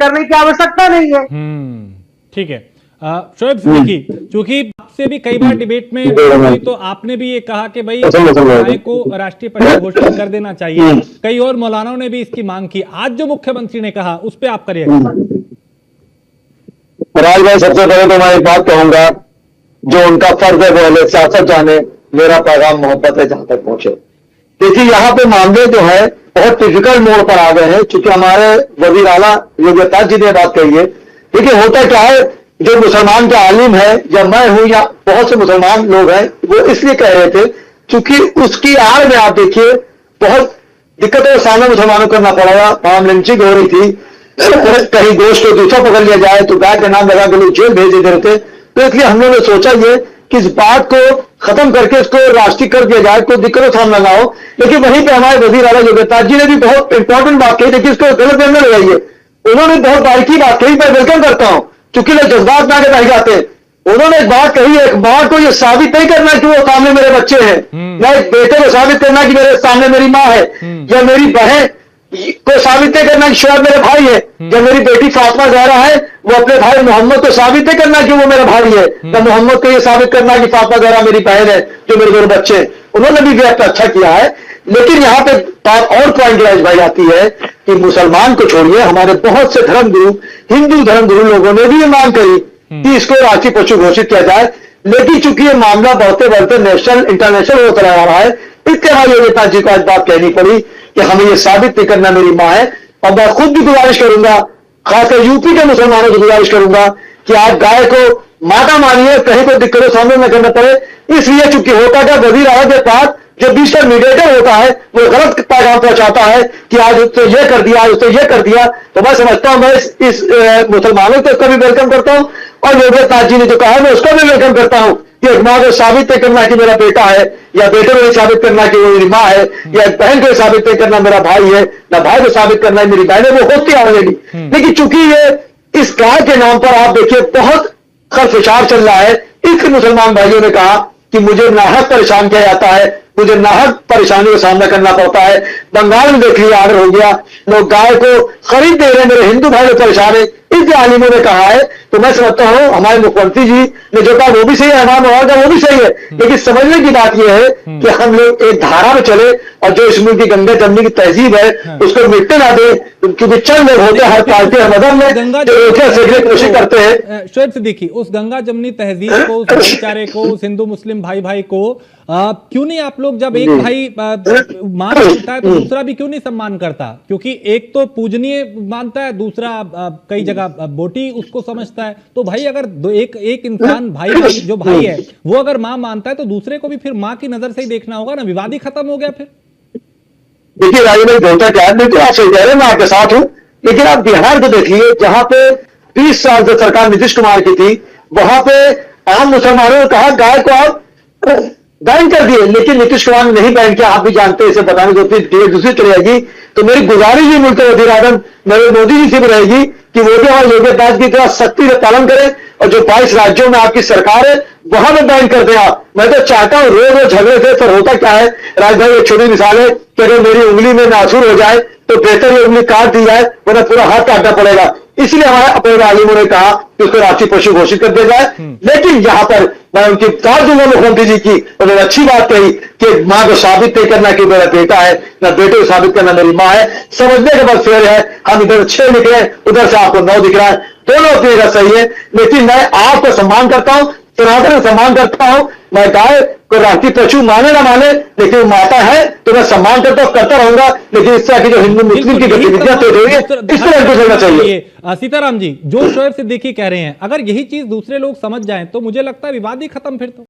करने की आवश्यकता नहीं है। ठीक है। शोएब सिद्दीकी, चूंकि आपसे भी कई बार डिबेट में हुई तो आपने भी ये कहा कि भाई गाय को राष्ट्रीय पशु घोषित कर देना चाहिए, कई और मौलानाओं ने भी इसकी मांग की। आज जो मुख्यमंत्री ने कहा उस पर आपका रिएक्शन? राज भाई, सबसे पहले तो मैं एक बात कहूंगा, जो उनका फर्ज है वो अहले सियासत जाने, मेरा पैगाम मोहब्बत है जहां तक पहुंचे। देखिए, यहाँ पे मामले जो है बहुत डिफिकल्ट मोड़ पर आ गए हैं, चूंकि हमारे वजीर आला योगी आदित्यनाथ जी ने बात कही है। देखिए, होता क्या है, जो मुसलमान के आलिम है या मैं हूं या बहुत से मुसलमान लोग हैं, वो इसलिए कह रहे थे क्योंकि उसकी आड़ में आप देखिए बहुत दिक्कतों का सामना मुसलमानों को करना पड़ेगा। वहां लिंचिंग हो रही थी, कहीं गोश्त को दूसरा पकड़ लिया जाए तो गाय का नाम लगा के लोग जेल भेज देते रहते। तो इसलिए हम लोगों ने सोचा ये कि इस बात को खत्म करके इसको राष्ट्रीय कर दिया जाए, कोई दिक्कत का सामना ना हो। लेकिन वहीं पे हमारे वजीर आला योगी आदित्यनाथ जी ने भी बहुत इंपॉर्टेंट बात कही, देखिए इसको गलत में लगाइए। उन्होंने बहुत बारीकी बात कही, मैं वेलकम करता हूं, क्योंकि लोग जज्बात में आगे बह जाते हैं। उन्होंने एक बात कही है, एक मां को ये साबित नहीं करना कि वो सामने मेरे बच्चे हैं, या एक बेटे को साबित करना कि मेरे सामने मेरी मां है, या मेरी बहन को साबित नहीं करना कि शायद मेरे भाई है, या मेरी बेटी फातिमा ज़हरा है वो अपने भाई मोहम्मद को साबित नहीं करना कि वो मेरा भाई है, या मोहम्मद को ये साबित करना कि फातिमा ज़हरा मेरी बहन है जो मेरे दो बच्चे हैं। उन्होंने भी व्यक्त अच्छा किया है। लेकिन यहाँ पे बात और पॉइंट राइज भाई आती है कि मुसलमान को छोड़िए, हमारे बहुत से धर्मगुरु, हिंदू धर्मगुरु लोगों ने भी ये मांग करी कि इसको राष्ट्रीय पशु घोषित किया जाए। लेकिन चूंकि ये मामला बढ़ते बढ़ते नेशनल इंटरनेशनल होता जा रहा है, इसके हमारे योगी आदित्यनाथ जी को आज बात कहनी पड़ी कि हमें ये साबित नहीं करना मेरी मां है। और मैं खुद भी गुजारिश करूंगा, खासकर यूपी के मुसलमानों को गुजारिश करूंगा कि आप गाय को माता मानिए, कहीं को दिक्कतों सामने न करना पड़े। इसलिए चूंकि होता क्या, वजीर आला के पास जो बीच का मीडिएटर होता है वो गलत पैगाम पहुंचाता है कि आज उसने ये कर दिया, आज उसने ये कर दिया। तो मैं समझता हूं, मैं इस मुसलमानों को उसका भी वेलकम करता हूं, और योगी आदित्यनाथ जी ने जो कहा है मैं उसका भी वेलकम करता हूं कि एक मां को साबित नहीं करना कि मेरा बेटा है, या बेटे को नहीं साबित करना कि वो मेरी मां है, या एक बहन को साबित नहीं करना मेरा भाई है, ना भाई को साबित करना है मेरी बहन है, वो होती ऑलरेडी। लेकिन चूंकि ये इस गाय के नाम पर आप देखिए बहुत खर्फिशार चल रहा है। इस मुसलमान भाइयों ने कहा कि मुझे नाहक परेशान किया जाता है, मुझे नाहक परेशानी का सामना करना पड़ता है। बंगाल में देखिए आर्डर हो गया, लोग गाय को खरीद दे रहे हैं, मेरे हिंदू भाई लोग परेशान है। इस आलिमों ने कहा है, तो मैं समझता हूं हमारे मुख्यमंत्री जी ने जो कहा वो भी सही है, हमारा माहौल का वो भी सही है। लेकिन समझने की बात यह है कि हम लोग एक धारा में चले, और जो इस मुल्क की गंगा जमनी की तहजीब है उसको मिटने ना दे, क्योंकि चंद लोग होते हैं हर पार्टी हर मदद में जो एक सेकने की कोशिश करते हैं। शोएब सिद्दीकी, उस गंगा जमनी तहजीब को, उस भाईचारे को, उस हिंदू मुस्लिम भाई भाई को क्यों नहीं आप लोग, जब एक भाई मान मानता है तो दूसरा भी क्यों नहीं सम्मान करता? क्योंकि एक तो पूजनीय मानता है, दूसरा कई जगह बोटी उसको समझता है। तो भाई अगर एक इंसान भाई जो भाई है वो अगर मां मानता है तो दूसरे को भी फिर मां की नजर से ही देखना होगा ना। विवाद ही खत्म हो गया फिर। देखिए राजू भाई, बोलता क्या है, मैं तो आपसे कह रहे मैं आपके साथ हूं। लेकिन आप बिहार को देखिए, जहां पे 30 साल से सरकार नीतीश कुमार की थी, वहां पे आम मुसलमानों ने कहा गाय को आप बैन कर दिए, लेकिन नीतीश कुमार ने नहीं बैन किया। आप भी जानते हैं, इसे बताने की दूसरी चली जाएगी। तो मेरी गुजारिश भी मुल्क के वज़ीर आज़म नरेंद्र मोदी जी से भी रहेगी कि वो भी हमारे योगी आदित्यनाथ की तरह सख्ती से पालन करें, और जो 22 राज्यों में आपकी सरकार है वहां में बैन कर दें आप। मैं तो चाहता हूं रोज रोज झगड़े से, पर होता क्या है राज भाई, एक छोटी मिसाल है कि अगर मेरी उंगली में नासूर हो जाए तो बेहतर ये उंगली काट दी जाए, वरना पूरा हाथ काटना पड़ेगा। इसलिए हमारे अपने आलिमों ने कहा कि उसको राष्ट्रीय पशु घोषित कर दिया जाए। लेकिन यहां पर मैं उनकी साथ दूंगा मुख्यमंत्री जी की, उन्होंने अच्छी बात कही कि मां को साबित नहीं करना कि मेरा बेटा है, ना बेटे को साबित करना मेरी मां है। समझने के बाद फेयर है, हम इधर 6 लिख रहे हैं, उधर से आपको 9 दिख रहा है, दोनों अपनी जगह सही है। लेकिन मैं आपका सम्मान करता हूं, सनातन का सम्मान करता हूं। मैं गाय को राष्ट्रीय पशु माने ना माने, लेकिन माता है तो मैं सम्मान करता हूं, करता रहूंगा। लेकिन इस तरह की जो हिंदू मुस्लिम की गतिविधियां तेज हो रही है, इस तरह इनको चलना चाहिए। सीताराम जी, जो शोएब सिद्दीकी कह रहे हैं, अगर यही चीज दूसरे लोग समझ जाएं तो मुझे लगता है विवाद ही खत्म फिर तो।